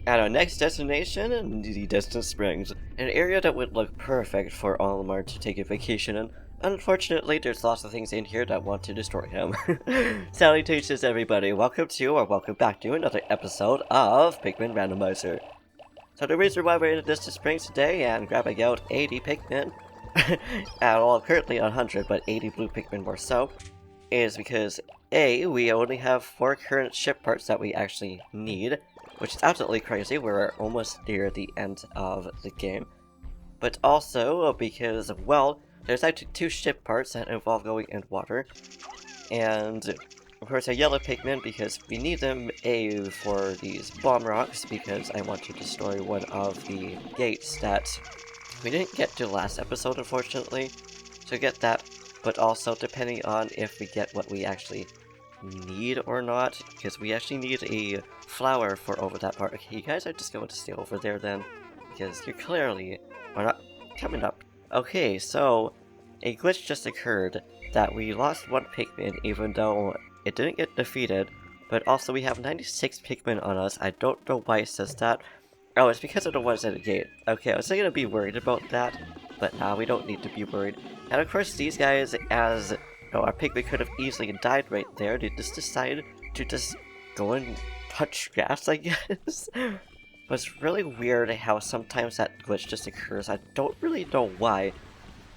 At our next destination, the Distant Springs, an area that would look perfect for Olimar to take a vacation in. Unfortunately, there's lots of things in here that want to destroy him. Salutations everybody, welcome to or welcome back to another episode of Pikmin Randomizer. So the reason why we're in the Distant Springs today and grabbing out 80 Pikmin, well currently 100 but 80 blue Pikmin more so, is because A, we only have 4 current ship parts that we actually need, which is absolutely crazy. We're almost near the end of the game. But also because, well, there's actually 2 ship parts that involve going in water. And of course a yellow Pikmin because we need them A for these bomb rocks because I want to destroy one of the gates that we didn't get to last episode unfortunately. So get that, but also depending on if we get what we actually need or not, because we actually need a flower for over that part. Okay, you guys are just going to stay over there then, because you clearly are not coming up. Okay, so a glitch just occurred that we lost 1 Pikmin even though it didn't get defeated, but also we have 96 Pikmin on us. I don't know why it says that. Oh, it's because of the ones at the gate. Okay, I was gonna be worried about that, but now we don't need to be worried. And of course these guys, as no, our Pikmin could have easily died right there. They just decided to just go and touch grass, I guess. But it's really weird how sometimes that glitch just occurs. I don't really know why.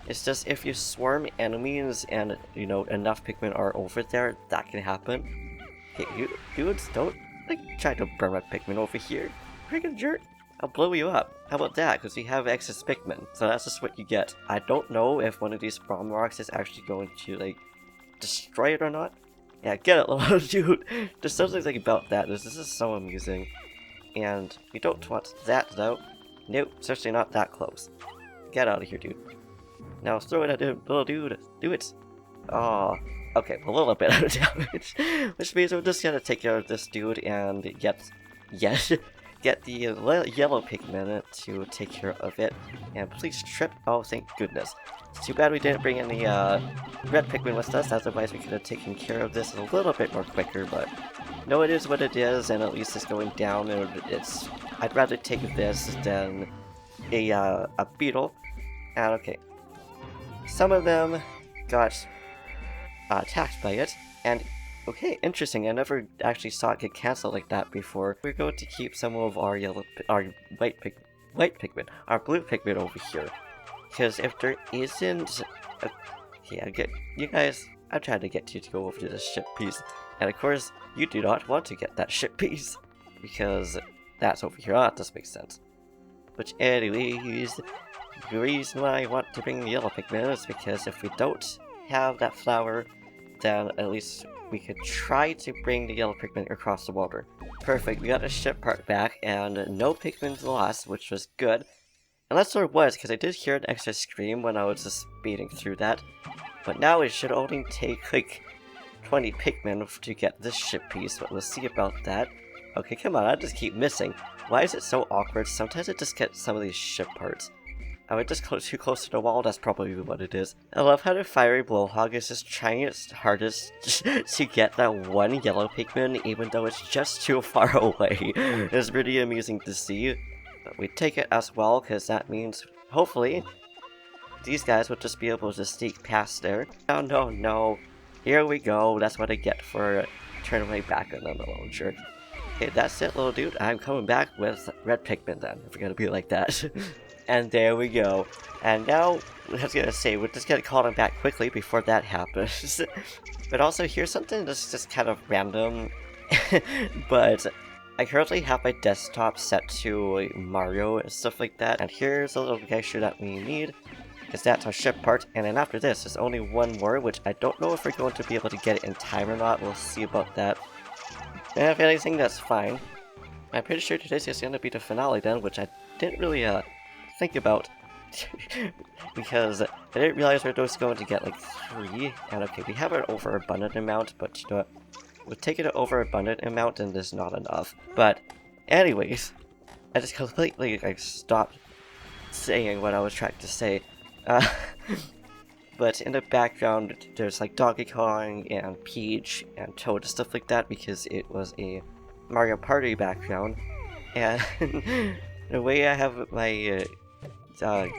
It's just if you swarm enemies and, you know, enough Pikmin are over there, that can happen. Okay, you dudes, don't like try to burn my Pikmin over here. Freaking jerk. I'll blow you up. How about that? Because we have excess Pikmin. So that's just what you get. I don't know if one of these bomb rocks is actually going to, like, destroy it or not. Yeah, get it, little dude. There's something about that. This is so amusing. And we don't want that, though. Nope, especially not that close. Get out of here, dude. Now throw it at him, little dude. Do it. Oh, okay, a little bit of damage. Which means we're just gonna take care of this dude and get the yellow Pikmin to take care of it. And please trip. Oh, thank goodness. It's too bad we didn't bring any red Pikmin with us, otherwise we could have taken care of this a little bit more quicker, but no, it is what it is, and at least it's going down, and I'd rather take this than a beetle. And okay, some of them got attacked by it, and okay, interesting. I never actually saw it get cancelled like that before. We're going to keep some of our white Pikmin, our blue Pikmin over here, because if there isn't, okay, I get you guys. I'm trying to get you to go over to this ship piece, and of course, you do not want to get that ship piece because that's over here. That does make sense. But anyways, the reason why I want to bring the yellow Pikmin is because if we don't have that flower, then at least we could try to bring the yellow Pikmin across the water. Perfect, we got a ship part back, and no Pikmin's lost, which was good. Unless there was, because I did hear an extra scream when I was just speeding through that. But now it should only take, like, 20 Pikmin to get this ship piece, but we'll see about that. Okay, come on, I just keep missing. Why is it so awkward? Sometimes I just get some of these ship parts. Am I just too close to the wall? That's probably what it is. I love how the fiery blowhog is just trying its hardest to get that one yellow Pikmin, even though it's just too far away. It's pretty amusing to see. But we take it as well, because that means, hopefully, these guys will just be able to sneak past there. Oh, no. Here we go. That's what I get for turning my back on them, the little jerk. Okay, that's it, little dude. I'm coming back with red Pikmin then, if we're gonna be like that. And there we go. And now, I was gonna say, we're just gonna call him back quickly before that happens. But also, here's something that's just kind of random. But I currently have my desktop set to Mario and stuff like that. And here's a little geisha that we need, because that's our ship part. And then after this, there's only one more, which I don't know if we're going to be able to get it in time or not. We'll see about that. And if anything, that's fine. I'm pretty sure today's just going to be the finale then, which I didn't really think about. Because I didn't realize we were just going to get like 3. And okay, we have an overabundant amount, but you know what? We'll take it an overabundant amount and there's not enough. But anyways, I just completely like stopped saying what I was trying to say. But in the background, there's like Donkey Kong and Peach and Toad and stuff like that because it was a Mario Party background. And the way I have my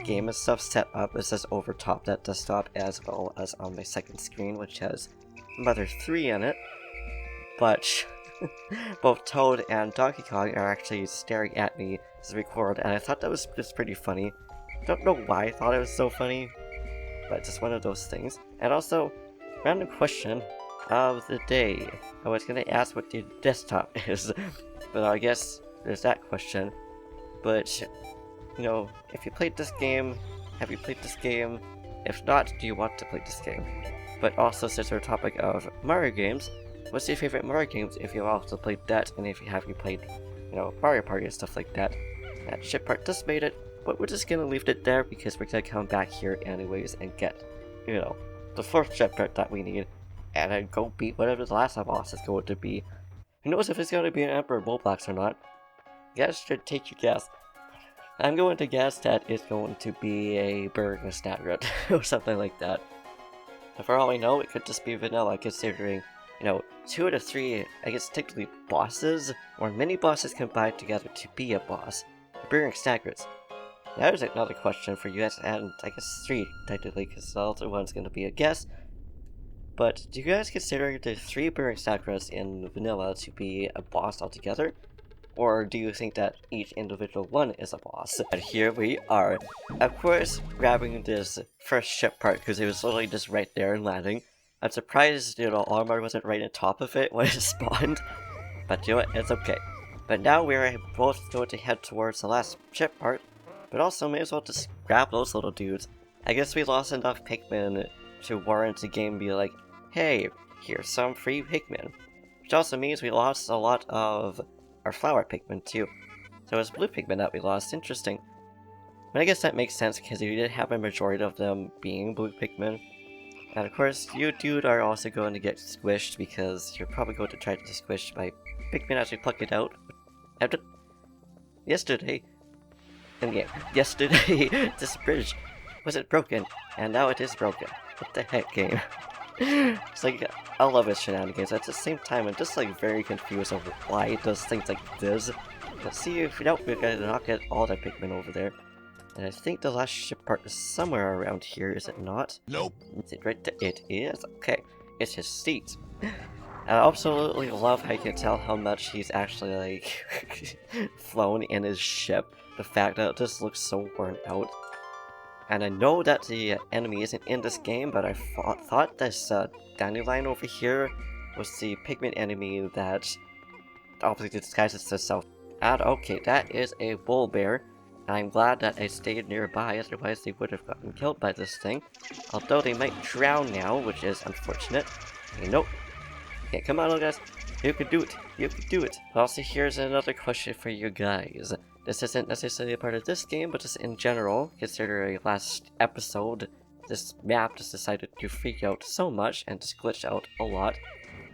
game and stuff set up is just over top that desktop, as well as on my second screen, which has Mother 3 in it. But both Toad and Donkey Kong are actually staring at me as I record, and I thought that was just pretty funny. Don't know why I thought it was so funny, but just one of those things. And also, random question of the day. I was gonna ask what the desktop is, but I guess there's that question. But, you know, if you played this game, have you played this game? If not, do you want to play this game? But also, since we're topic of Mario games, what's your favorite Mario games if you've also played that, and if you haven't played, you know, Mario Party and stuff like that? That ship part just made it, but we're just gonna leave it there because we're gonna come back here anyways and get, you know, the fourth ship part that we need, and then go beat whatever the last boss is going to be. Who knows if it's going to be an Emperor Roblox or not? You guys should take your guess. I'm going to guess that it's going to be a burger Snagret or something like that. And for all we know, it could just be vanilla, considering, you know, 2 out of 3, I guess technically bosses, or mini bosses combined together to be a boss. The burger Snagrets. Now there's another question for you guys, and I guess 3 technically, because the other one's going to be a guess. But do you guys consider the 3 burger Snagrets in vanilla to be a boss altogether? Or do you think that each individual one is a boss? And here we are, of course, grabbing this first ship part because it was literally just right there and landing. I'm surprised, you know, Olimar wasn't right on top of it when it spawned, but you know what, it's okay. But now we're both going to head towards the last ship part, but also may as well just grab those little dudes. I guess we lost enough Pikmin to warrant the game be like, hey, here's some free Pikmin. Which also means we lost a lot of our flower Pikmin too. So it was blue Pikmin that we lost, interesting. But I guess that makes sense because you did have a majority of them being blue Pikmin. And of course, you dude are also going to get squished because you're probably going to try to squish my Pikmin as we pluck it out. Yesterday, this bridge wasn't broken, and now it is broken. What the heck, game? It's like, I love its shenanigans. At the same time, I'm just like very confused of why it does things like this. Let's see if we don't, we're gonna not get all the Pikmin over there. And I think the last ship part is somewhere around here, is it not? Nope. Is it right there? It is? Okay. It's his seat. I absolutely love how you can tell how much he's actually like flown in his ship. The fact that it just looks so worn out. And I know that the enemy isn't in this game, but I thought this dandelion over here was the Pikmin enemy that obviously disguises itself. And okay, that is a bull bear. And I'm glad that I stayed nearby, otherwise they would have gotten killed by this thing. Although they might drown now, which is unfortunate. Okay, nope. Okay, come on, guys. You can do it. You can do it. Also, here's another question for you guys. This isn't necessarily a part of this game, but just in general, considering last episode, this map just decided to freak out so much and just glitch out a lot.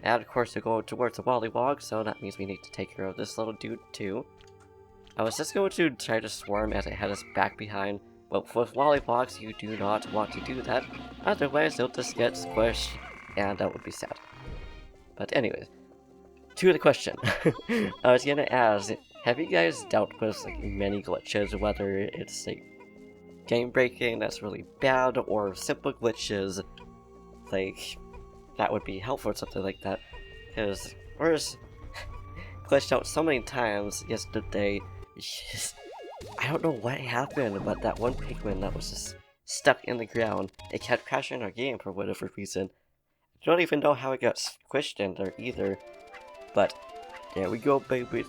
And of course, we're going towards the Wollywog, so that means we need to take care of this little dude too. I was just going to try to swarm as it had us back behind, but with Wollywogs, you do not want to do that, otherwise they'll just get squished, and that would be sad. But anyways, to the question. I was gonna ask, have you guys dealt with like many glitches, whether it's like game breaking that's really bad, or simple glitches, like that would be helpful or something like that? Because we're just glitched out so many times yesterday. I don't know what happened, but that one Pikmin that was just stuck in the ground, it kept crashing our game for whatever reason. I don't even know how it got squished in there either. But there we go, baby.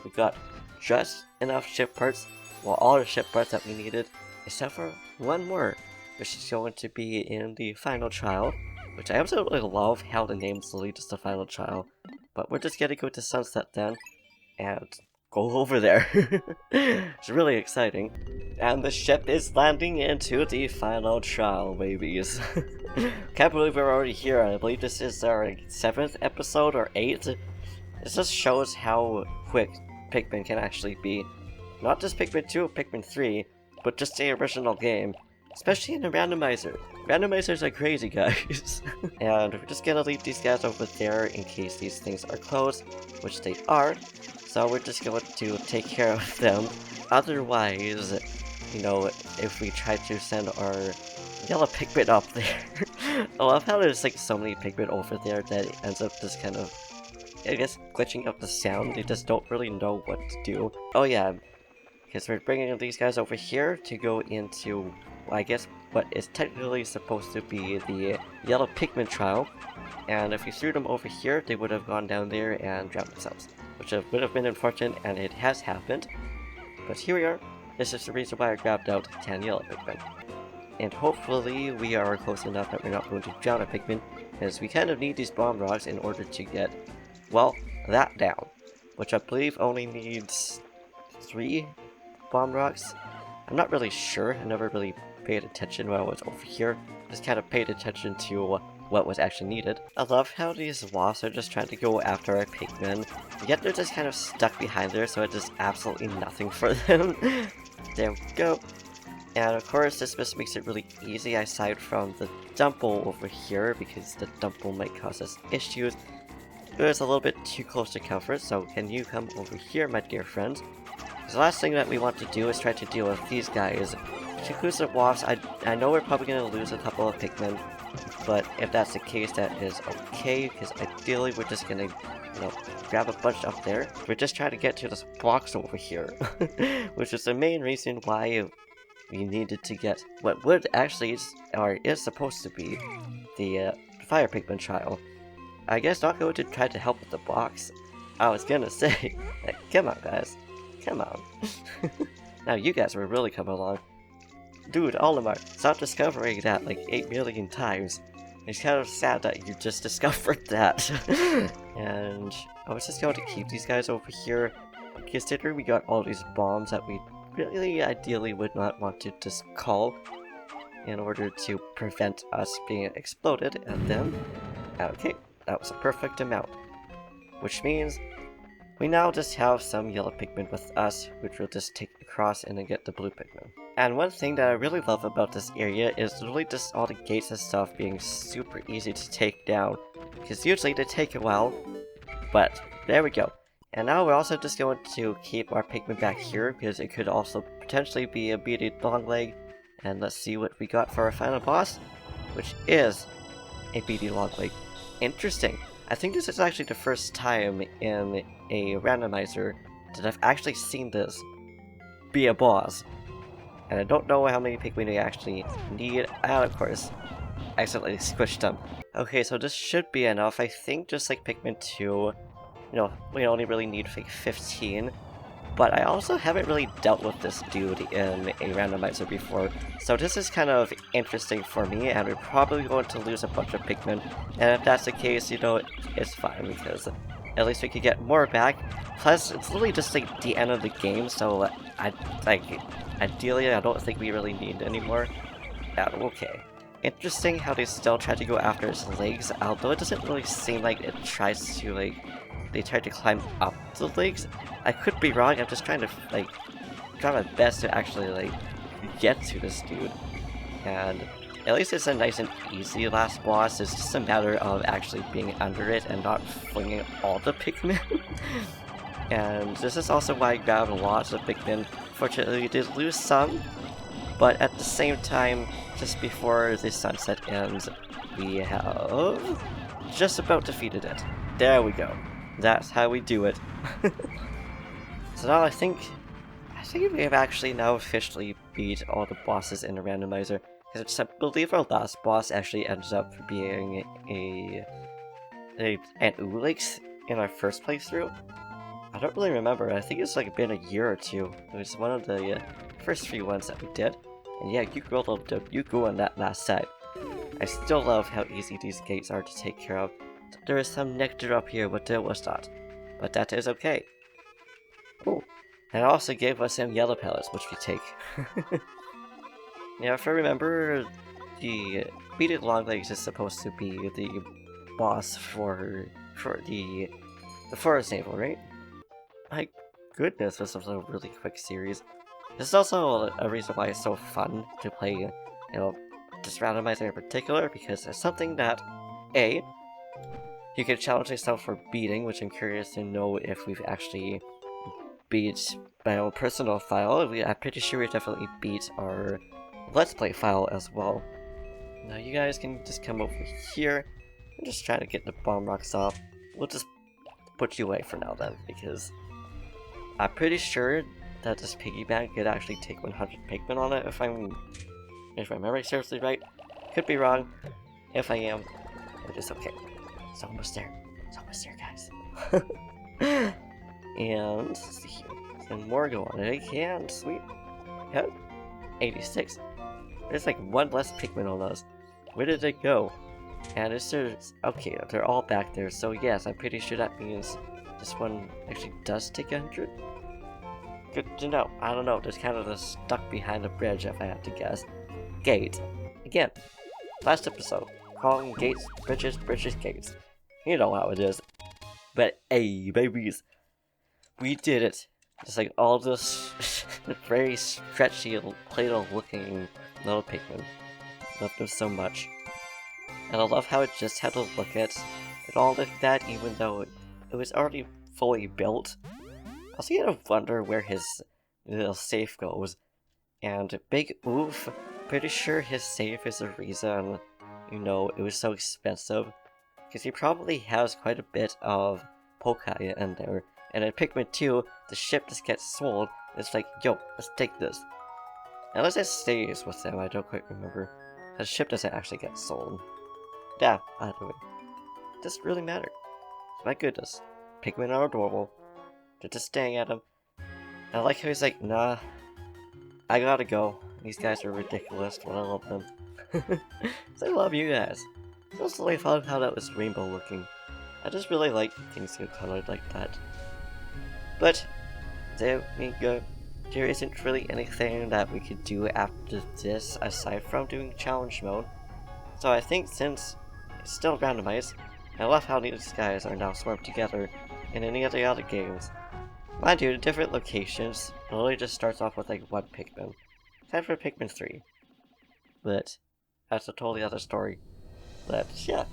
We got just enough ship parts, well, all the ship parts that we needed, except for one more, which is going to be in the final trial, which I absolutely love how the name's literally just the final trial. But we're just gonna go to Sunset then, and go over there. It's really exciting. And the ship is landing into the final trial, babies. Can't believe we're already here. I believe this is our 7th episode or 8th. This just shows how quick Pikmin can actually be. Not just Pikmin 2 or Pikmin 3, but just the original game. Especially in the randomizer. Randomizers are crazy, guys. And we're just gonna leave these guys over there in case these things are closed, which they are. So we're just going to take care of them. Otherwise, you know, if we try to send our yellow Pikmin up there. I love how there's like so many Pikmin over there that it ends up just kind of, I guess, glitching up the sound. They just don't really know what to do. Oh yeah, because we're bringing these guys over here to go into, well, I guess, what is technically supposed to be the yellow Pikmin trial. And if we threw them over here, they would have gone down there and drowned themselves, which would have been unfortunate, and it has happened. But here we are. This is the reason why I grabbed out 10 yellow Pikmin. And hopefully we are close enough that we're not going to drown a Pikmin, as we kind of need these bomb rocks in order to get, well, that down. Which I believe only needs 3 bomb rocks. I'm not really sure, I never really paid attention while I was over here. Just kind of paid attention to what was actually needed. I love how these wasps are just trying to go after our Pikmin, yet they're just kind of stuck behind there, so it does absolutely nothing for them. There we go. And of course, this just makes it really easy aside from the Dumple over here, because the Dumple might cause us issues. It's a little bit too close to comfort, so can you come over here, my dear friend? The last thing that we want to do is try to deal with these guys. Shakusa wasps, I know we're probably going to lose a couple of Pikmin, but if that's the case, that is okay, because ideally we're just going to, you know, grab a bunch up there. We're just trying to get to this box over here, which is the main reason why we needed to get what would actually, or is supposed to be, the Fire Pikmin trial. I guess not going to try to help with the box. I was gonna say, like, come on guys, come on. Now you guys were really coming along. Dude, Olimar, stop discovering that like 8 million times. It's kind of sad that you just discovered that. And I was just going to keep these guys over here, considering we got all these bombs that we really ideally would not want to just call in order to prevent us being exploded at them. Okay, that was a perfect amount. Which means we now just have some yellow Pikmin with us, which we'll just take across and then get the blue Pikmin. And one thing that I really love about this area is really just all the gates and stuff being super easy to take down, because usually they take a while, but there we go. And now we're also just going to keep our Pikmin back here, because it could also potentially be a beaded longleg. And let's see what we got for our final boss, which is a beaded longleg. Interesting. I think this is actually the first time in a randomizer that I've actually seen this be a boss. And I don't know how many Pikmin we actually need, and of course, accidentally squished them. Okay, so this should be enough. I think just like Pikmin 2, you know, we only really need like 15. But I also haven't really dealt with this dude in a randomizer before, so this is kind of interesting for me, and we're probably going to lose a bunch of Pikmin. And if that's the case, you know, it's fine, because at least we could get more back. Plus, it's literally just like the end of the game, so ideally I don't think we really need any more. Okay. Interesting how they still try to go after his legs, although it doesn't really seem like it tries to, like, they try to climb up the legs. I could be wrong, I'm just trying to, like, try my best to actually, like, get to this dude. And at least it's a nice and easy last boss. It's just a matter of actually being under it and not flinging all the Pikmin. And this is also why I grabbed lots of Pikmin. Fortunately, we did lose some, but at the same time, just before the sunset ends, we have just about defeated it. There we go. That's how we do it. So now I think we have actually now officially beat all the bosses in the randomizer. Because I believe our last boss actually ends up being an Ulix in our first playthrough. I don't really remember. I think it's like been a year or two. It was one of the first few ones that we did. And yeah, you go on that last side. I still love how easy these gates are to take care of. There is some nectar up here, but there was not. But that is okay. Oh, and it also gave us some yellow pellets, which we take. Yeah, if I remember, the beaded longlegs is supposed to be the boss for the forest navel, right? My goodness, this was a really quick series. This is also a reason why it's so fun to play, you know, this randomizer in particular, because it's something that, A, you can challenge yourself for beating, which I'm curious to know if we've actually beat my own personal file. I'm pretty sure we definitely beat our Let's Play file as well. Now you guys can just come over here and just try to get the bomb rocks off. We'll just put you away for now then, because I'm pretty sure that this piggy bank could actually take 100 Pikmin on it if I'm remembering seriously right. Could be wrong. If I am, it's okay. It's almost there. It's almost there, guys. And let's see here. Can more go on it? I can. Sweet. Yep. 86. There's like one less Pikmin on us. Where did it go? And it's just okay. They're all back there. So yes, I'm pretty sure that means this one actually does take 100. Good to know. I don't know. There's kind of this stuck behind a bridge, if I have to guess. Gate. Again. Last episode. Calling gates, bridges, bridges, gates. You know how it is. But hey, babies. We did it. Just like all this very stretchy, Play-Doh looking little Pikmin. Love them so much. And I love how it just had to look at it all like that, even though it was already fully built. I also kind of wonder where his little safe goes. And big oof, pretty sure his safe is the reason, you know, it was so expensive. Because he probably has quite a bit of Pokai in there. And in Pikmin 2, the ship just gets sold. It's like, yo, let's take this. Unless it stays with them, I don't quite remember. The ship doesn't actually get sold. Yeah, either way. It doesn't really matter. My goodness. Pikmin are adorable. They're just staring at him. And I like how he's like, nah, I gotta go. These guys are ridiculous, but I love them. So I love you guys. It's also really fun how that was rainbow looking. I just really like things get colored like that. But there we go. There isn't really anything that we could do after this aside from doing challenge mode. So I think since it's still randomized, I love how these guys are now swarmed together in any of the other games. Mind you, the different locations literally just starts off with like one Pikmin. Except for Pikmin 3. But that's a totally other story. But yeah,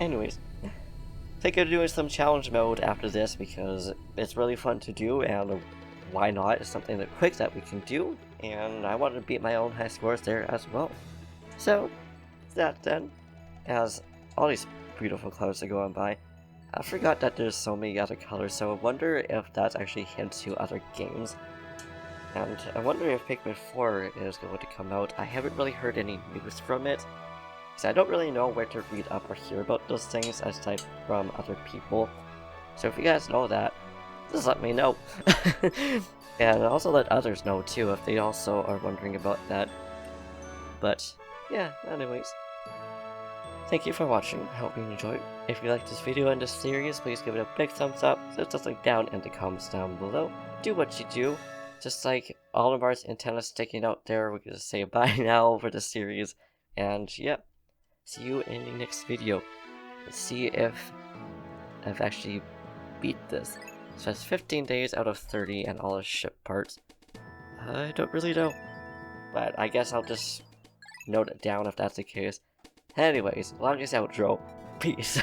anyways. I think I'm doing some challenge mode after this because it's really fun to do, and why not? It's something that quick that we can do, and I want to beat my own high scores there as well. So, that then, as all these beautiful colors are going by, I forgot that there's so many other colors, so I wonder if that's actually hints to other games. And I wonder if Pikmin 4 is going to come out. I haven't really heard any news from it, because I don't really know where to read up or hear about those things aside from other people. So if you guys know that, just let me know. And also let others know too if they also are wondering about that. But yeah, anyways. Thank you for watching. I hope you enjoyed. If you liked this video and this series, please give it a big thumbs up. So just like down in the comments down below. Do what you do. Just like Olimar's antenna sticking out there, we're gonna say bye now for the series. And yeah. See you in the next video. Let's see if I've actually beat this. So it's 15 days out of 30 and all the ship parts. I don't really know. But I guess I'll just note it down if that's the case. Anyways, longest outro. Peace.